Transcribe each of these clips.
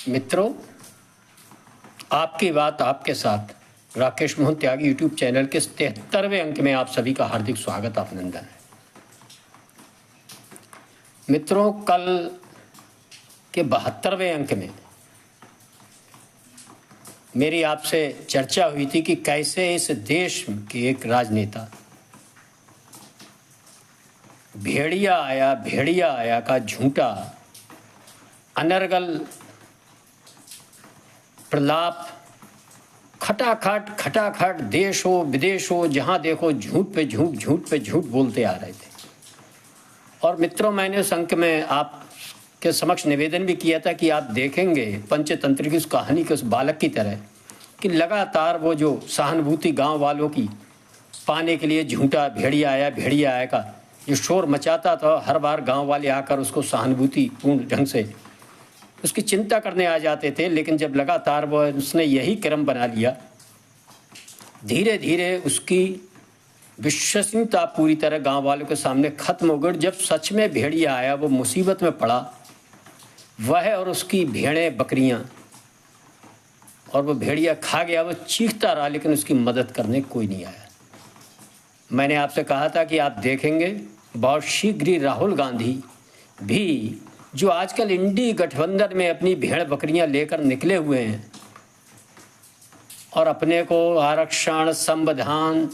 मित्रों, आपकी बात आपके साथ राकेश मोहन त्यागी यूट्यूब चैनल के 73वें अंक में आप सभी का हार्दिक स्वागत अभिनंदन है। मित्रों, कल के 72वें अंक में मेरी आपसे चर्चा हुई थी कि कैसे इस देश के एक राजनेता भेड़िया आया का झूठा अनर्गल प्रलाप खटाखट देश हो विदेश हो जहां देखो झूठ पे झूठ बोलते आ रहे थे। और मित्रों, मैंने उस अंक में आपके समक्ष निवेदन भी किया था कि आप देखेंगे पंचतंत्र की उस कहानी के उस बालक की तरह कि लगातार वो जो सहानुभूति गांव वालों की पाने के लिए झूठा भेड़िया आया का जो शोर मचाता था, हर बार गांव वाले आकर उसको सहानुभूति पूर्ण ढंग से उसकी चिंता करने आ जाते थे। लेकिन जब लगातार उसने यही क्रम बना लिया, धीरे धीरे उसकी विश्वसनीयता पूरी तरह गांव वालों के सामने खत्म हो गई। जब सच में भेड़िया आया, वो मुसीबत में पड़ा, वह और उसकी भेड़ें बकरियां, और वो भेड़िया खा गया। वो चीखता रहा लेकिन उसकी मदद करने कोई नहीं आया। मैंने आपसे कहा था कि आप देखेंगे बहुत शीघ्र ही राहुल गांधी भी, जो आजकल इंडी गठबंधन में अपनी भेड़ बकरियां लेकर निकले हुए हैं और अपने को आरक्षण, संविधान,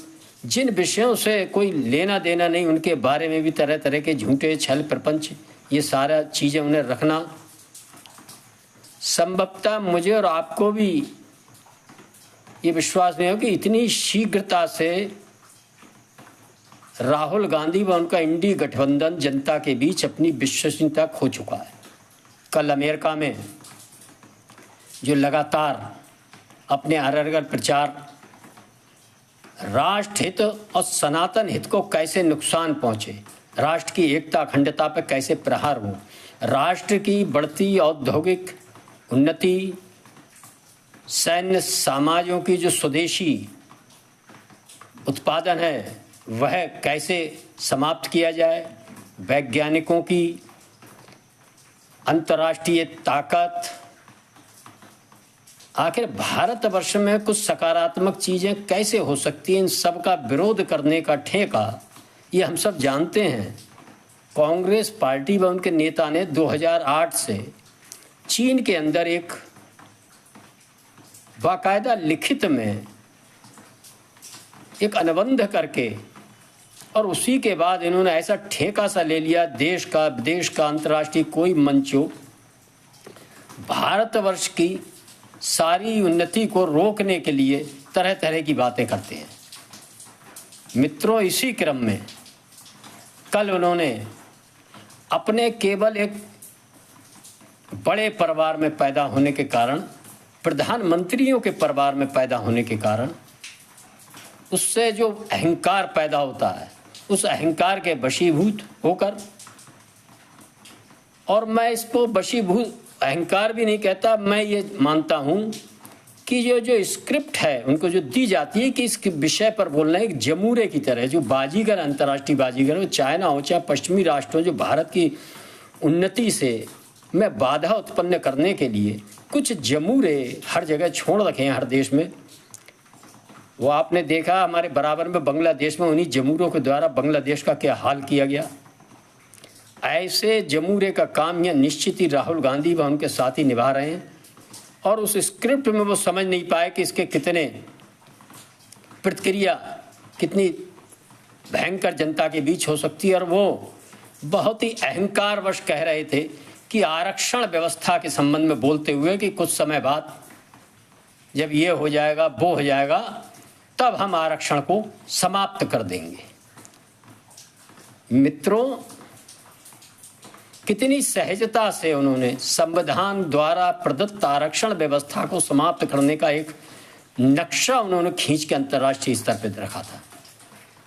जिन विषयों से कोई लेना देना नहीं, उनके बारे में भी तरह तरह के झूठे छल प्रपंच, ये सारा चीज़ें उन्हें रखना संभवतः मुझे और आपको भी ये विश्वास नहीं हो कि इतनी शीघ्रता से राहुल गांधी व उनका इंडी गठबंधन जनता के बीच अपनी विश्वसनीयता खो चुका है। कल अमेरिका में जो लगातार अपने अनर्गल प्रचार राष्ट्र हित और सनातन हित को कैसे नुकसान पहुंचे, राष्ट्र की एकता अखंडता पर कैसे प्रहार हो, राष्ट्र की बढ़ती औद्योगिक उन्नति, सैन्य समाजों की जो स्वदेशी उत्पादन है वह कैसे समाप्त किया जाए, वैज्ञानिकों की अंतर्राष्ट्रीय ताकत, आखिर भारतवर्ष में कुछ सकारात्मक चीज़ें कैसे हो सकती हैं, इन सब का विरोध करने का ठेका ये हम सब जानते हैं। कांग्रेस पार्टी व उनके नेता ने 2008 से चीन के अंदर एक बाकायदा लिखित में एक अनुबंध करके, और उसी के बाद इन्होंने ऐसा ठेका सा ले लिया, देश का विदेश का अंतर्राष्ट्रीय कोई मंचों भारतवर्ष की सारी उन्नति को रोकने के लिए तरह तरह की बातें करते हैं। मित्रों, इसी क्रम में कल उन्होंने अपने केवल एक बड़े परिवार में पैदा होने के कारण, प्रधानमंत्रियों के परिवार में पैदा होने के कारण, उससे जो अहंकार पैदा होता है, उस अहंकार के वशीभूत होकर, और मैं इसको वशीभूत अहंकार भी नहीं कहता, मैं ये मानता हूँ कि जो स्क्रिप्ट है उनको जो दी जाती है कि इस विषय पर बोलना है, एक जमूरे की तरह जो बाजीगर, अंतर्राष्ट्रीय बाजीगर हो, चाइना हो चाहे पश्चिमी राष्ट्र हो, जो भारत की उन्नति से में बाधा उत्पन्न करने के लिए कुछ जमूरे हर जगह छोड़ रखे हैं, हर देश में। वो आपने देखा हमारे बराबर में बांग्लादेश में उन्हीं जमूरों के द्वारा बांग्लादेश का क्या हाल किया गया। ऐसे जमूरे का काम यह निश्चित ही राहुल गांधी व उनके साथी निभा रहे हैं, और उस स्क्रिप्ट में वो समझ नहीं पाए कि इसके कितने प्रतिक्रिया कितनी भयंकर जनता के बीच हो सकती है। और वो बहुत ही अहंकारवश कह रहे थे कि आरक्षण व्यवस्था के संबंध में बोलते हुए कि कुछ समय बाद जब ये हो जाएगा वो हो जाएगा तब हम आरक्षण को समाप्त कर देंगे। मित्रों, कितनी सहजता से उन्होंने संविधान द्वारा प्रदत्त आरक्षण व्यवस्था को समाप्त करने का एक नक्शा उन्होंने खींच के अंतर्राष्ट्रीय स्तर पर रखा था।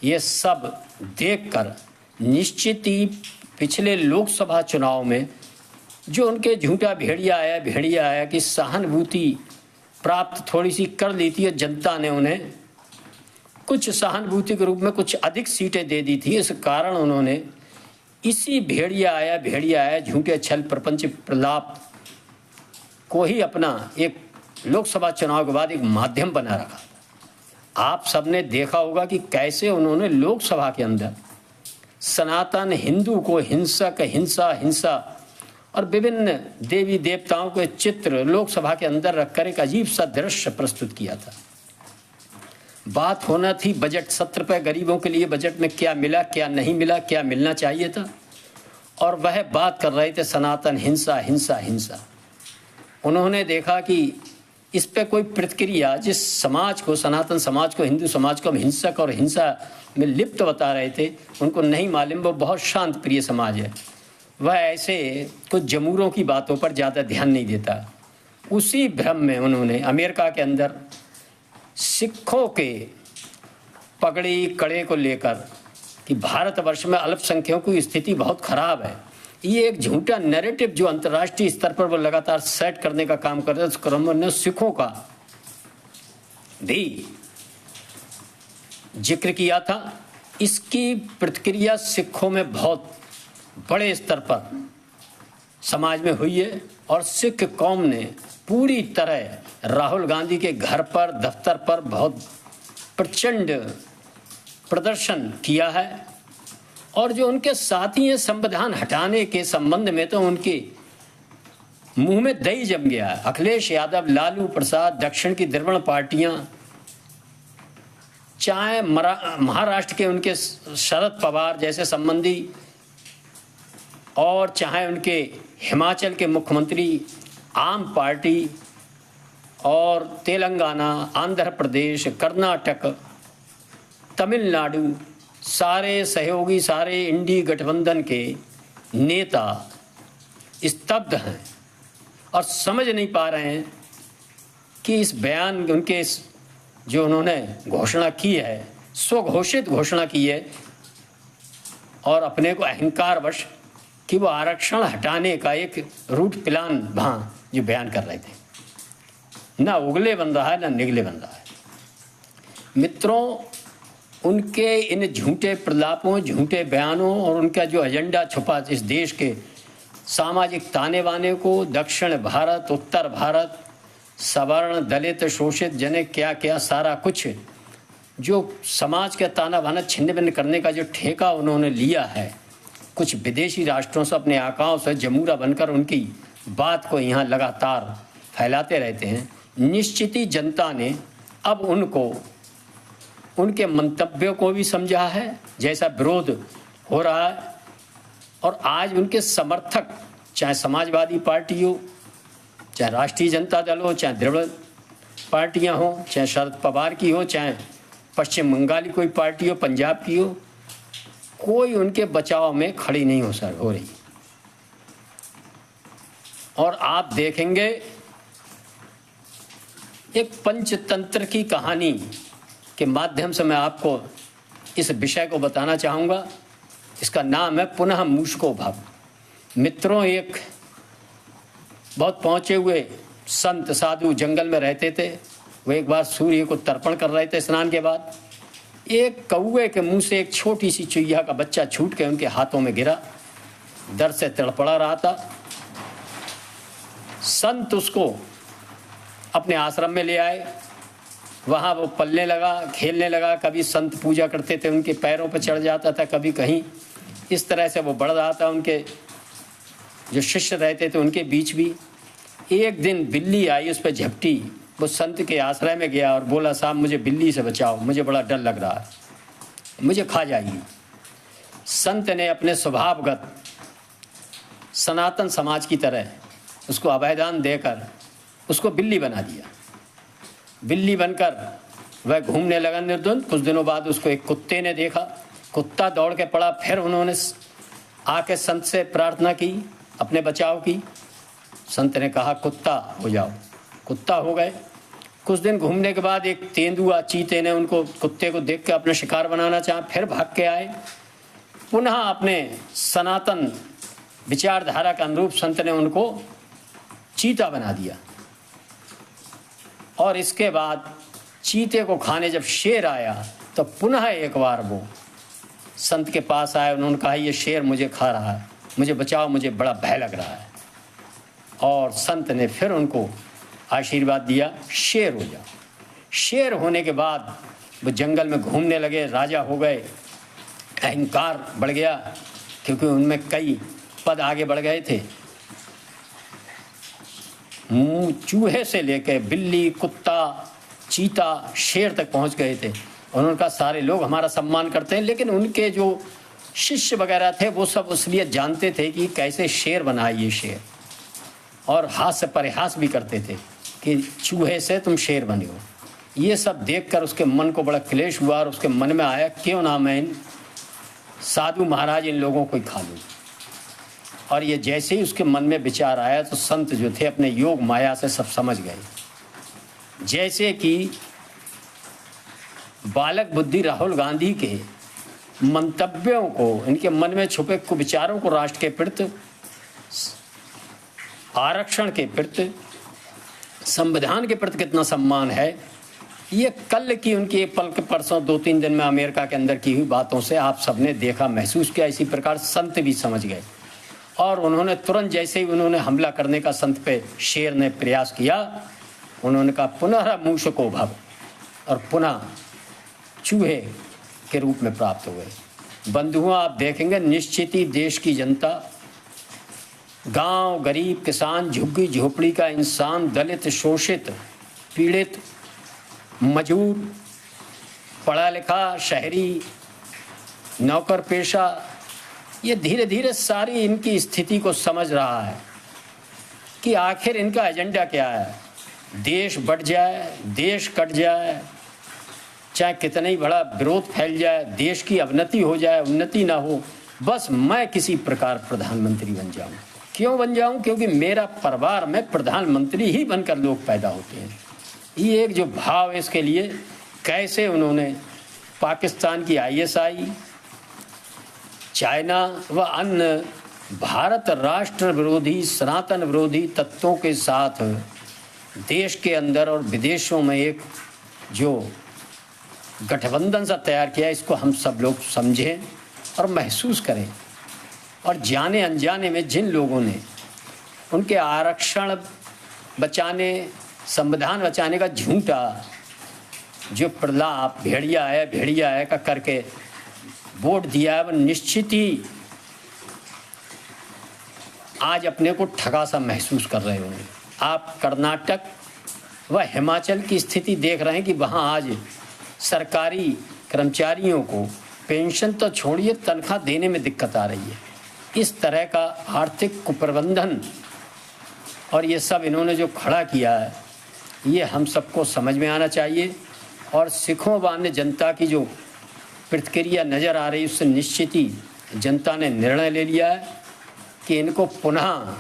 ये सब देखकर निश्चित ही पिछले लोकसभा चुनाव में जो उनके झूठा भेड़िया आया कि सहानुभूति प्राप्त थोड़ी सी कर ली थी, जनता ने उन्हें कुछ सहानुभूति के रूप में कुछ अधिक सीटें दे दी थी। इस कारण उन्होंने इसी भेड़िया आया झूठे छल प्रपंच प्रलाप को ही अपना एक लोकसभा चुनाव के बाद एक माध्यम बना रखा। आप सबने देखा होगा कि कैसे उन्होंने लोकसभा के अंदर सनातन हिंदू को हिंसक, हिंसा और विभिन्न देवी देवताओं के चित्र लोकसभा के अंदर रखकर एक अजीब सा दृश्य प्रस्तुत किया था। बात होना थी बजट सत्र पर, गरीबों के लिए बजट में क्या मिला, क्या नहीं मिला, क्या मिलना चाहिए था, और वह बात कर रहे थे सनातन हिंसा। उन्होंने देखा कि इस पे कोई प्रतिक्रिया, जिस समाज को, सनातन समाज को, हिंदू समाज को हम हिंसक और हिंसा में लिप्त बता रहे थे, उनको नहीं मालूम वो बहुत शांत प्रिय समाज है। वह ऐसे कुछ जमूरों की बातों पर ज़्यादा ध्यान नहीं देता। उसी भ्रम में उन्होंने अमेरिका के अंदर सिखों के पगड़ी कड़े को लेकर कि भारतवर्ष में अल्पसंख्यकों की स्थिति बहुत खराब है, ये एक झूठा नैरेटिव जो अंतर्राष्ट्रीय स्तर पर वो लगातार सेट करने का काम कर रहे हैं, उस क्रम में सिखों का भी जिक्र किया था। इसकी प्रतिक्रिया सिखों में बहुत बड़े स्तर पर समाज में हुई है और सिख कौम ने पूरी तरह राहुल गांधी के घर पर, दफ्तर पर बहुत प्रचंड प्रदर्शन किया है। और जो उनके साथी हैं, संविधान हटाने के संबंध में तो उनके मुंह में दही जम गया है। अखिलेश यादव, लालू प्रसाद, दक्षिण की द्रविड़ पार्टियां, चाहे महाराष्ट्र के उनके शरद पवार जैसे संबंधी, और चाहे उनके हिमाचल के मुख्यमंत्री आम पार्टी, और तेलंगाना, आंध्र प्रदेश, कर्नाटक, तमिलनाडु, सारे सहयोगी, सारे इंडी गठबंधन के नेता स्तब्ध हैं और समझ नहीं पा रहे हैं कि इस बयान, उनके जो उन्होंने घोषणा की है, स्वघोषित घोषणा की है, और अपने को अहंकारवश कि वो आरक्षण हटाने का एक रूट प्लान वहाँ जो बयान कर रहे थे, ना उगले बन रहा है ना निगले बन रहा है। मित्रों, उनके इन झूठे प्रलापों, झूठे बयानों और उनका जो एजेंडा छुपा इस देश के सामाजिक ताने बाने को, दक्षिण भारत, उत्तर भारत, सवर्ण, दलित, शोषित जने क्या क्या सारा कुछ जो समाज का ताना बाना छिन्न भिन्न करने का जो ठेका उन्होंने लिया है, कुछ विदेशी राष्ट्रों से अपने आकाओं से जमूरा बनकर उनकी बात को यहाँ लगातार फैलाते रहते हैं। निश्चित ही जनता ने अब उनको, उनके मंतव्यों को भी समझा है, जैसा विरोध हो रहा है, और आज उनके समर्थक, चाहे समाजवादी पार्टी हो, चाहे राष्ट्रीय जनता दल हो, चाहे द्रविड़ पार्टियां हो, चाहे शरद पवार की हो, चाहे पश्चिम बंगाल की कोई पार्टी हो, पंजाब की हो, कोई उनके बचाव में खड़ी नहीं हो रही। और आप देखेंगे एक पंचतंत्र की कहानी के माध्यम से मैं आपको इस विषय को बताना चाहूँगा। इसका नाम है पुनः मूषको भव। मित्रों, एक बहुत पहुँचे हुए संत साधु जंगल में रहते थे। वो एक बार सूर्य को तर्पण कर रहे थे स्नान के बाद। एक कौवे के मुंह से एक छोटी सी चुईया का बच्चा छूट के उनके हाथों में गिरा, दर्द से तड़पड़ा रहा था। संत उसको अपने आश्रम में ले आए, वहाँ वो पलने लगा, खेलने लगा। कभी संत पूजा करते थे, उनके पैरों पर चढ़ जाता था, कभी कहीं। इस तरह से वो बढ़ रहा था। उनके जो शिष्य रहते थे उनके बीच भी। एक दिन बिल्ली आई, उस पर झपटी। वो संत के आश्रय में गया और बोला, साहब मुझे बिल्ली से बचाओ, मुझे बड़ा डर लग रहा है, मुझे खा जाएगी। संत ने अपने स्वभावगत सनातन समाज की तरह उसको अभयदान देकर उसको बिल्ली बना दिया। बिल्ली बनकर वह घूमने लगा निर्द्वंद। कुछ दिनों बाद उसको एक कुत्ते ने देखा, कुत्ता दौड़ के पड़ा। फिर उन्होंने आके संत से प्रार्थना की अपने बचाव की। संत ने कहा, कुत्ता हो जाओ। कुत्ता हो गए। कुछ दिन घूमने के बाद एक तेंदुआ, चीते ने उनको, कुत्ते को देख के अपना शिकार बनाना चाहा। फिर भाग के आए। पुनः अपने सनातन विचारधारा के अनुरूप संत ने उनको चीता बना दिया। और इसके बाद चीते को खाने जब शेर आया तो पुनः एक बार वो संत के पास आए। उन्होंने कहा, ये शेर मुझे खा रहा है, मुझे बचाओ, मुझे बड़ा भय लग रहा है। और संत ने फिर उनको आशीर्वाद दिया, शेर हो जाओ। शेर होने के बाद वो जंगल में घूमने लगे, राजा हो गए, अहंकार बढ़ गया क्योंकि उनमें कई पद आगे बढ़ गए थे। चूहे से लेकर बिल्ली, कुत्ता, चीता, शेर तक पहुंच गए थे। उन्होंने कहा सारे लोग हमारा सम्मान करते हैं, लेकिन उनके जो शिष्य वगैरह थे वो सब इसलिए जानते थे कि कैसे शेर बना ये शेर, और हास्य परिहास भी करते थे कि चूहे से तुम शेर बने हो। ये सब देखकर उसके मन को बड़ा क्लेश हुआ और उसके मन में आया क्यों ना मैं इन साधु महाराज इन लोगों को ही खा लूँ। और ये जैसे ही उसके मन में विचार आया तो संत जो थे अपने योग माया से सब समझ गए। जैसे कि बालक बुद्धि राहुल गांधी के मंतव्यों को, इनके मन में छुपे कुविचारों को राष्ट्र के प्रति, आरक्षण के प्रति, संविधान के प्रति कितना सम्मान है, ये कल की उनकी पल के परसों 2-3 दिन में अमेरिका के अंदर की हुई बातों से आप सबने देखा, महसूस किया। इसी प्रकार संत भी समझ गए और उन्होंने तुरंत जैसे ही उन्होंने हमला करने का संत पे शेर ने प्रयास किया, उन्होंने कहा पुनः मूषको भव, और पुनः चूहे के रूप में प्राप्त हुए। बंधुओं, आप देखेंगे निश्चित ही देश की जनता, गांव, गरीब, किसान, झुग्गी झोपड़ी का इंसान, दलित, शोषित, पीड़ित, मजदूर, पढ़ा लिखा, शहरी, नौकर पेशा, ये धीरे धीरे सारी इनकी स्थिति को समझ रहा है कि आखिर इनका एजेंडा क्या है। देश बढ़ जाए, देश कट जाए, चाहे कितना ही बड़ा विरोध फैल जाए, देश की अवनति हो जाए, उन्नति ना हो, बस मैं किसी प्रकार प्रधानमंत्री बन जाऊं। क्यों बन जाऊं? क्योंकि मेरा परिवार में प्रधानमंत्री ही बनकर लोग पैदा होते हैं। ये एक जो भाव है, इसके लिए कैसे उन्होंने पाकिस्तान की ISI, चाइना व अन्य भारत राष्ट्र विरोधी, सनातन विरोधी तत्वों के साथ देश के अंदर और विदेशों में एक जो गठबंधन सा तैयार किया, इसको हम सब लोग समझें और महसूस करें। और जाने अनजाने में जिन लोगों ने उनके आरक्षण बचाने, संविधान बचाने का झूठा जो प्रलाप भेड़िया है का करके वोट दिया है, वह निश्चित ही आज अपने को ठगा सा महसूस कर रहे होंगे। आप कर्नाटक व हिमाचल की स्थिति देख रहे हैं कि वहाँ आज सरकारी कर्मचारियों को पेंशन तो छोड़िए, तनख्वाह देने में दिक्कत आ रही है। इस तरह का आर्थिक कुप्रबंधन और ये सब इन्होंने जो खड़ा किया है, ये हम सबको समझ में आना चाहिए। और सिखों व अन्य जनता की जो प्रतिक्रिया नज़र आ रही, उससे निश्चित ही जनता ने निर्णय ले लिया है कि इनको पुनः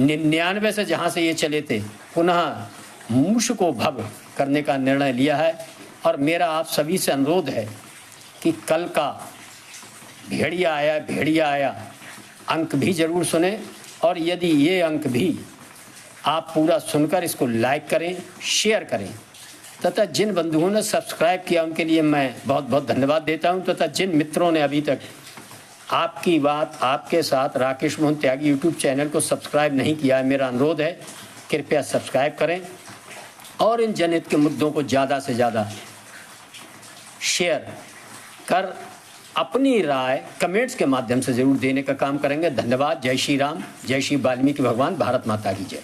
99 से जहाँ से ये चले थे, पुनः मूषको भव करने का निर्णय लिया है। और मेरा आप सभी से अनुरोध है कि कल का भेड़िया आया अंक भी ज़रूर सुने, और यदि ये अंक भी आप पूरा सुनकर इसको लाइक करें, शेयर करें, तथा जिन बंधुओं ने सब्सक्राइब किया उनके लिए मैं बहुत बहुत धन्यवाद देता हूं, तथा जिन मित्रों ने अभी तक आपकी बात आपके साथ राकेश मोहन त्यागी यूट्यूब चैनल को सब्सक्राइब नहीं किया है, मेरा अनुरोध है कृपया सब्सक्राइब करें और इन जनहित के मुद्दों को ज़्यादा से ज़्यादा शेयर कर अपनी राय कमेंट्स के माध्यम से ज़रूर देने का काम करेंगे। धन्यवाद। जय श्री राम, जय श्री वाल्मीकि भगवान, भारत माता की जय।